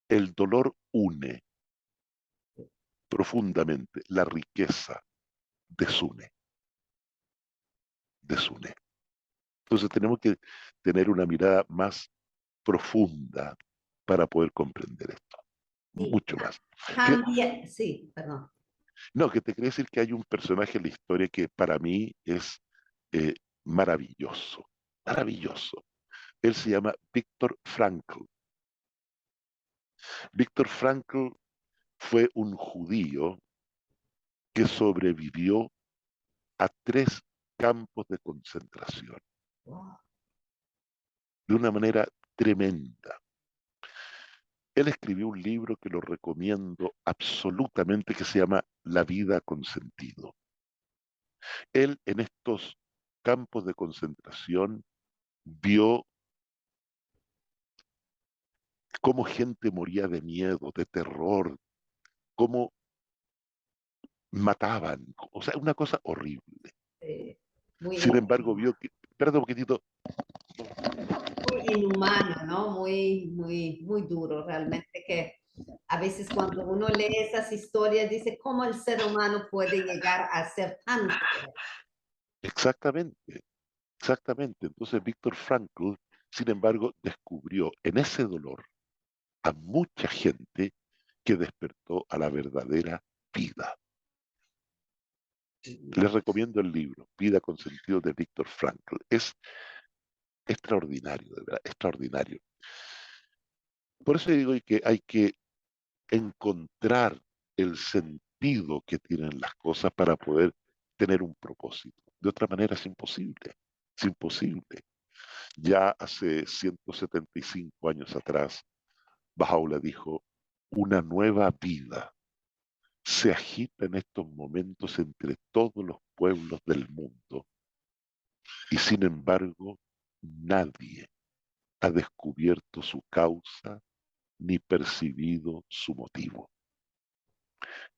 Speaker 2: El dolor une profundamente, la riqueza desune, desune. Entonces tenemos que tener una mirada más profunda para poder comprender esto,
Speaker 1: Sí,
Speaker 2: mucho más. Fíjate,
Speaker 1: cambia, sí, perdón.
Speaker 2: no, que te quería decir que hay un personaje en la historia que para mí es eh, maravilloso, maravilloso. Él se llama Viktor Frankl. Viktor Frankl fue un judío que sobrevivió a 3 campos de concentración
Speaker 1: Wow.
Speaker 2: de una manera tremenda. Él escribió un libro que lo recomiendo absolutamente, que se llama La vida con sentido. Él en estos campos de concentración vio cómo gente moría de miedo, de terror, cómo mataban, o sea, una cosa horrible.
Speaker 1: Muy,
Speaker 2: Sin embargo, vio que, espérate un poquitito,
Speaker 1: muy inhumano, ¿no? Muy, muy, muy duro realmente que a veces cuando uno lee esas historias dice cómo el ser humano puede llegar a ser tan cruel.
Speaker 2: exactamente, exactamente. Entonces, Víctor Frankl, sin embargo, descubrió en ese dolor a mucha gente que despertó a la verdadera vida. Les recomiendo el libro, Vida con sentido de Víctor Frankl. Es extraordinario, de verdad, extraordinario. Por eso digo que hay que encontrar el sentido que tienen las cosas para poder tener un propósito. De otra manera es imposible, es imposible. Ya hace 175 años atrás, Bahá'u'lláh dijo, una nueva vida se agita en estos momentos entre todos los pueblos del mundo y sin embargo nadie ha descubierto su causa ni percibido su motivo.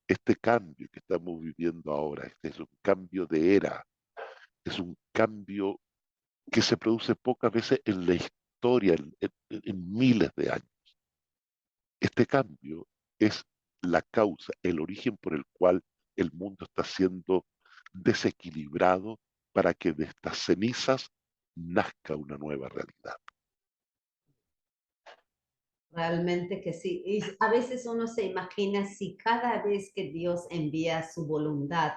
Speaker 2: Este cambio que estamos viviendo ahora, este es un cambio de era, es un cambio que se produce pocas veces en la historia, en miles de años. Este cambio es la causa, el origen por el cual el mundo está siendo desequilibrado para que de estas cenizas nazca una nueva realidad.
Speaker 1: Realmente que sí. Y a veces uno se imagina si cada vez que Dios envía su voluntad,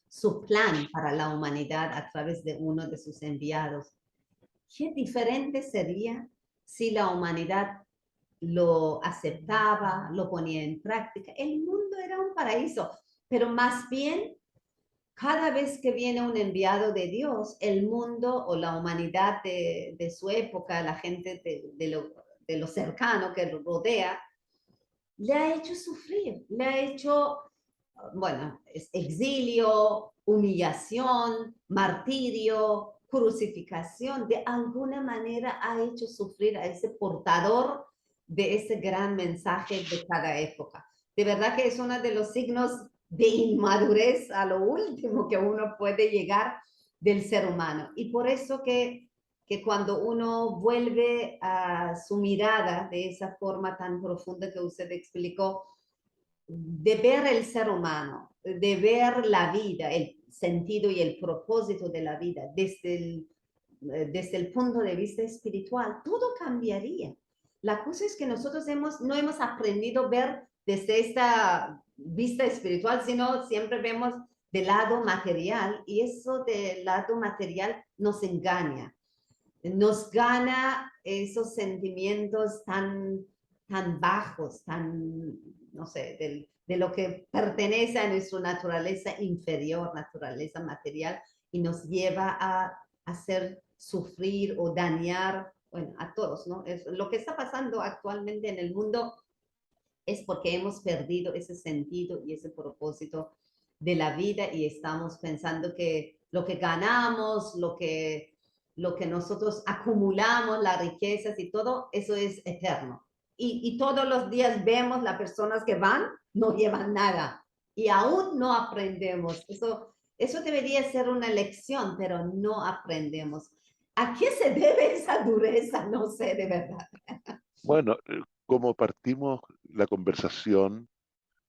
Speaker 1: su plan para la humanidad a través de uno de sus enviados, qué diferente sería si la humanidad lo aceptaba, lo ponía en práctica. El mundo era un paraíso, pero más bien cada vez que viene un enviado de Dios, el mundo o la humanidad de su época, la gente de lo cercano que lo rodea, le ha hecho sufrir, le ha hecho, bueno, exilio, humillación, martirio, crucificación, de alguna manera ha hecho sufrir a ese portador de ese gran mensaje de cada época. De verdad que es uno de los signos de inmadurez a lo último que uno puede llegar del ser humano. Y por eso que cuando uno vuelve a su mirada de esa forma tan profunda que usted explicó, de ver el ser humano, de ver la vida, el sentido y el propósito de la vida desde el punto de vista espiritual, todo cambiaría. La cosa es que nosotros no hemos aprendido a ver desde esta vista espiritual, sino siempre vemos del lado material y eso del lado material nos engaña. Nos gana esos sentimientos tan bajos, no sé, de lo que pertenece a nuestra naturaleza inferior, naturaleza material, y nos lleva a hacer sufrir o dañar, bueno, a todos, ¿no? Lo que está pasando actualmente en el mundo es porque hemos perdido ese sentido y ese propósito de la vida y estamos pensando que lo que ganamos, lo que nosotros acumulamos, las riquezas y todo, eso es eterno. Y todos los días vemos las personas que van, no llevan nada y aún no aprendemos. Eso debería ser una lección, pero no aprendemos. ¿A qué se debe esa dureza? No sé, de verdad.
Speaker 2: Bueno, como partimos la conversación,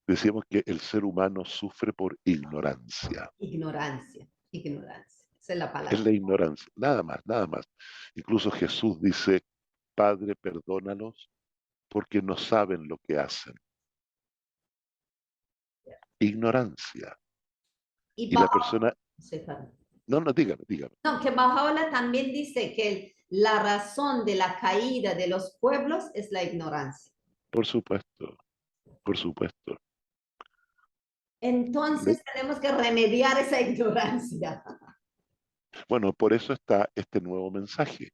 Speaker 2: decíamos que el ser humano sufre por ignorancia.
Speaker 1: Ignorancia, ignorancia. Esa es la
Speaker 2: Es
Speaker 1: palabra.
Speaker 2: la ignorancia, nada más, nada más. Incluso Jesús dice, Padre, perdónalos porque no saben lo que hacen. Ignorancia.
Speaker 1: Y
Speaker 2: Y la
Speaker 1: bajo,
Speaker 2: persona,
Speaker 1: sí, perdón.
Speaker 2: no, no, dígame, dígame.
Speaker 1: No, que Bahá'u'lláh también dice que la razón de la caída de los pueblos es la ignorancia.
Speaker 2: Por supuesto, por supuesto.
Speaker 1: Entonces tenemos que remediar esa ignorancia.
Speaker 2: Bueno, por eso está este nuevo mensaje.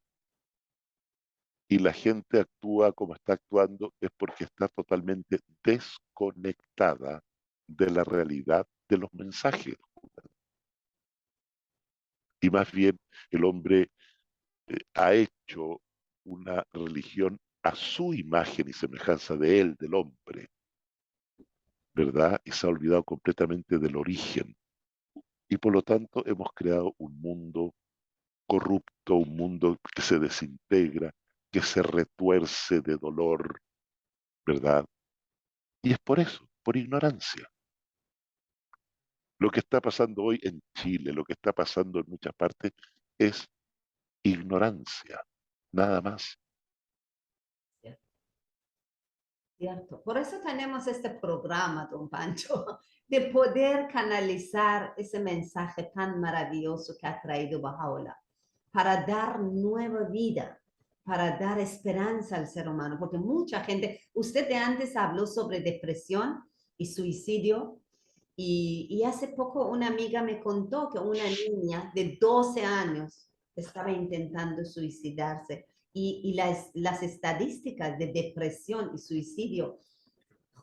Speaker 2: Y la gente actúa como está actuando es porque está totalmente desconectada de la realidad de los mensajes. Y más bien el hombre ha hecho una religión a su imagen y semejanza de él, del hombre, ¿verdad? Y se ha olvidado completamente del origen. Y por lo tanto hemos creado un mundo corrupto, un mundo que se desintegra, que se retuerce de dolor, ¿verdad? Y es por eso, por ignorancia. Lo que está pasando hoy en Chile, lo que está pasando en muchas partes, es ignorancia, nada más.
Speaker 1: Cierto. Por eso tenemos este programa, don Pancho, de poder canalizar ese mensaje tan maravilloso que ha traído Bahá'u'lláh para dar nueva vida, para dar esperanza al ser humano, porque mucha gente, usted de antes habló sobre depresión y suicidio, y hace poco una amiga me contó que una niña de 12 años estaba intentando suicidarse y las estadísticas de depresión y suicidio,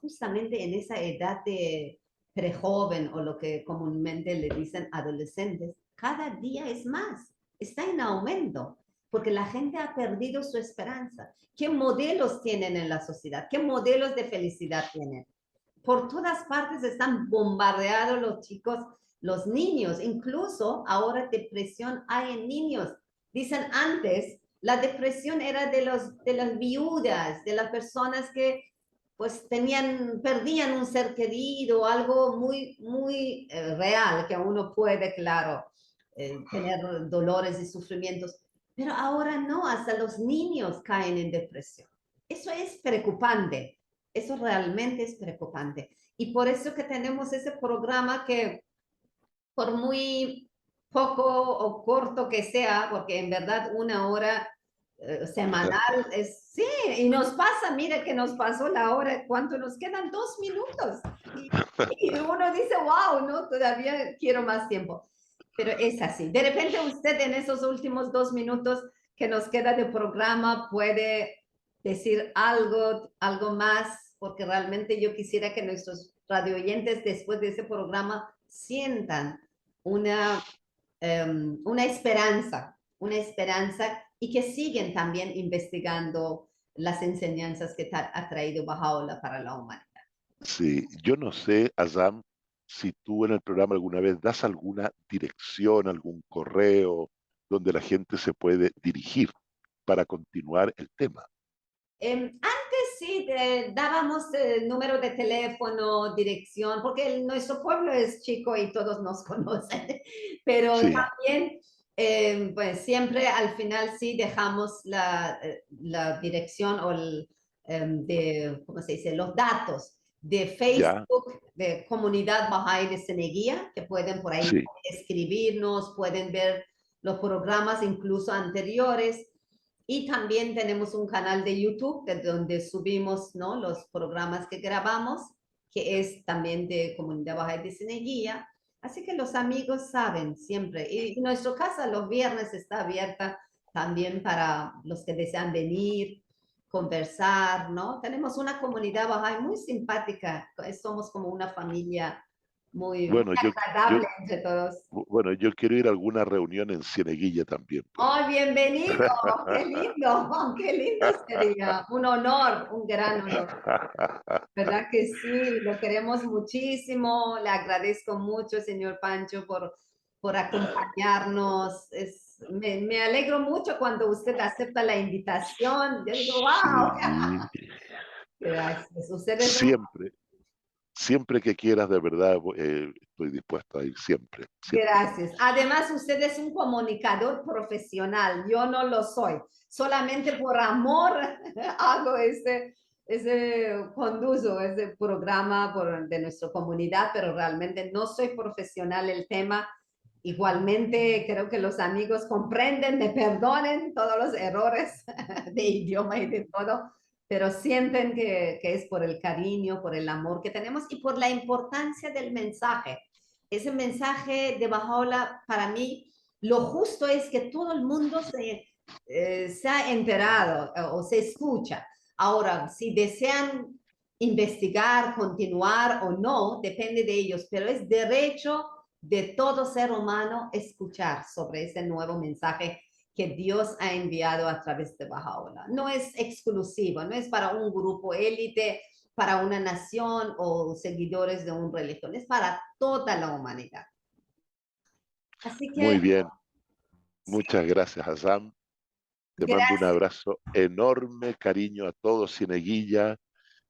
Speaker 1: justamente en esa edad de prejoven o lo que comúnmente le dicen adolescentes, cada día es más, está en aumento, porque la gente ha perdido su esperanza. ¿Qué modelos tienen en la sociedad? ¿Qué modelos de felicidad tienen? Por todas partes están bombardeados los chicos, los niños, incluso ahora depresión hay en niños. Dicen antes, la depresión era de las viudas, de las personas que pues perdían un ser querido, algo muy real, que uno puede, claro, tener dolores y sufrimientos. Pero ahora no, hasta los niños caen en depresión. Eso es preocupante. Eso realmente es preocupante. Y por eso que tenemos ese programa que por muy poco o corto que sea, porque en verdad una hora semanal es, sí, y nos pasa, mire que nos pasó la hora, ¿cuánto nos quedan? 2 minutos. Y uno dice, wow, no, todavía quiero más tiempo. Pero es así. De repente usted en esos últimos 2 minutos que nos queda de programa puede decir algo más, porque realmente yo quisiera que nuestros radio oyentes después de ese programa sientan una, una esperanza y que siguen también investigando las enseñanzas que ha traído Bahá'u'lláh para la humanidad.
Speaker 2: Sí, yo no sé, Azam, si tú en el programa alguna vez das alguna dirección, algún correo donde la gente se puede dirigir para continuar el tema.
Speaker 1: Antes sí dábamos número de teléfono, dirección, porque nuestro pueblo es chico y todos nos conocen, pero
Speaker 2: Sí,
Speaker 1: también pues siempre al final sí dejamos la dirección o ¿cómo se dice? Los datos. de
Speaker 2: ya,
Speaker 1: Facebook, de Comunidad Bahá'í de Ceneguía, que pueden por ahí
Speaker 2: sí,
Speaker 1: escribirnos, pueden ver los programas incluso anteriores. Y también tenemos un canal de YouTube donde subimos, ¿no?, los programas que grabamos, que es también de Comunidad Bahá'í de Ceneguía. Así que los amigos saben siempre. Y nuestra casa los viernes está abierta también para los que desean venir, conversar, ¿no? Tenemos una comunidad bahá'í muy simpática. Somos como una familia muy
Speaker 2: bueno, yo,
Speaker 1: agradable entre todos.
Speaker 2: bueno, yo quiero ir a alguna reunión en Cieneguilla también, pues.
Speaker 1: ¡Oh, bienvenido! ¡Qué lindo! ¡Qué lindo sería! Un honor, un gran honor. ¿Verdad que sí? Lo queremos muchísimo. Le agradezco mucho, señor Pancho, por acompañarnos. Me alegro mucho cuando usted acepta la invitación. Yo digo, wow,
Speaker 2: Sí,
Speaker 1: gracias. Ustedes son,
Speaker 2: siempre, siempre que quieras, de verdad, estoy dispuesto a ir, siempre, siempre.
Speaker 1: gracias. Además, usted es un comunicador profesional. Yo no lo soy. Solamente por amor hago conduzco ese programa de nuestra comunidad, pero realmente no soy profesional el tema. Igualmente, creo que los amigos comprenden, me perdonen todos los errores de idioma y de todo, pero sienten que es por el cariño, por el amor que tenemos y por la importancia del mensaje. Ese mensaje de Bahá'u'lláh, para mí, lo justo es que todo el mundo se ha enterado o se escucha. Ahora, si desean investigar, continuar o no, depende de ellos, pero es derecho de todo ser humano escuchar sobre ese nuevo mensaje que Dios ha enviado a través de Bahá'u'lláh. No es exclusivo, no es para un grupo élite, para una nación o seguidores de una religión, es para toda la humanidad. Así
Speaker 2: Muy
Speaker 1: que,
Speaker 2: bien,
Speaker 1: sí,
Speaker 2: muchas gracias, Hassan. Te mando un
Speaker 1: gracias.
Speaker 2: abrazo enorme, cariño a todos, Cieneguilla,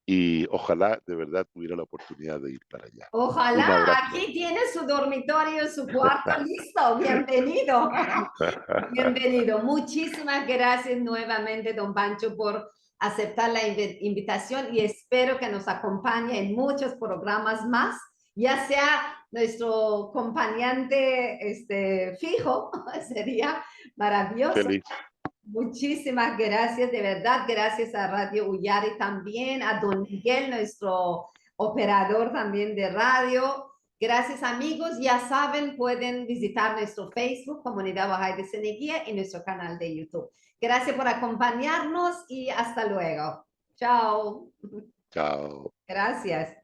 Speaker 2: y ojalá de verdad tuviera la oportunidad de ir para allá. Un
Speaker 1: Ojalá
Speaker 2: abrazo.
Speaker 1: aquí tiene su dormitorio, su cuarto listo. Bienvenido. Bienvenido. Muchísimas gracias nuevamente, don Pancho, por aceptar la invitación y espero que nos acompañe en muchos programas más, ya sea nuestro acompañante fijo, sería maravilloso.
Speaker 2: Feliz.
Speaker 1: Muchísimas gracias, de verdad, gracias a Radio Ullari también, a don Miguel, nuestro operador también de radio. Gracias amigos, ya saben, pueden visitar nuestro Facebook, Comunidad Bahá'í de Ceneguía, y nuestro canal de YouTube. Gracias por acompañarnos y hasta luego. Chao.
Speaker 2: Chao.
Speaker 1: Gracias.